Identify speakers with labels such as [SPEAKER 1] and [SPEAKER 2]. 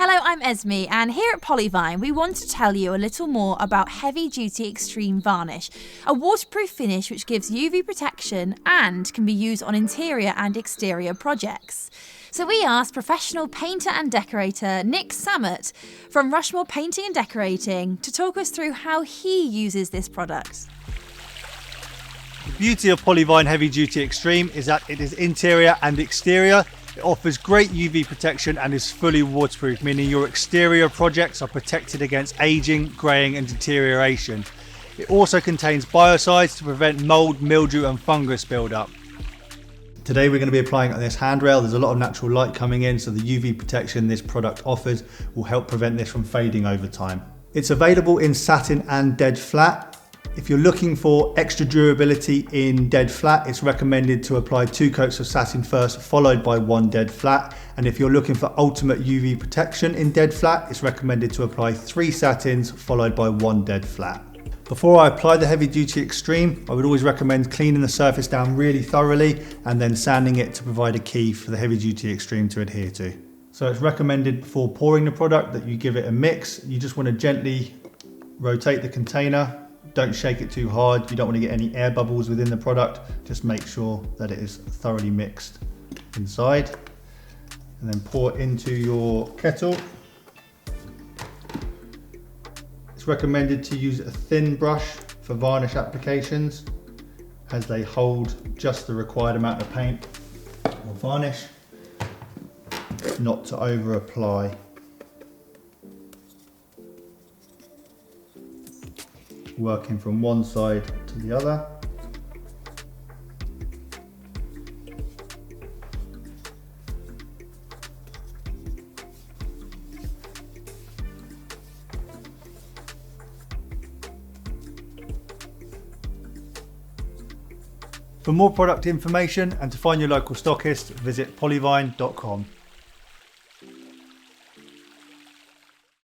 [SPEAKER 1] Hello, I'm Esme, and here at Polyvine we want to tell you a little more about Heavy Duty Extreme Varnish, a waterproof finish which gives UV protection and can be used on interior and exterior projects. So we asked professional painter and decorator Nick Sammut from Rushmore Painting and Decorating to talk us through how he uses this product.
[SPEAKER 2] The beauty of Polyvine Heavy Duty Extreme is that it is interior and exterior. It offers great UV protection and is fully waterproof, meaning your exterior projects are protected against aging, greying and deterioration. It also contains biocides to prevent mould, mildew and fungus build-up. Today we're going to be applying it on this handrail. There's a lot of natural light coming in, so the UV protection this product offers will help prevent this from fading over time. It's available in satin and dead flat. If you're looking for extra durability in dead flat, it's recommended to apply 2 coats of satin first, followed by 1 dead flat. And if you're looking for ultimate UV protection in dead flat, it's recommended to apply 3 satins, followed by 1 dead flat. Before I apply the Heavy Duty Extreme, I would always recommend cleaning the surface down really thoroughly and then sanding it to provide a key for the Heavy Duty Extreme to adhere to. So it's recommended before pouring the product that you give it a mix. You just want to gently rotate the container. Don't shake it too hard. You don't want to get any air bubbles within the product. Just make sure that it is thoroughly mixed inside. And then pour it into your kettle. It's recommended to use a thin brush for varnish applications, as they hold just the required amount of paint or varnish, not to over apply. Working from one side to the other. For more product information and to find your local stockist, visit polyvine.com.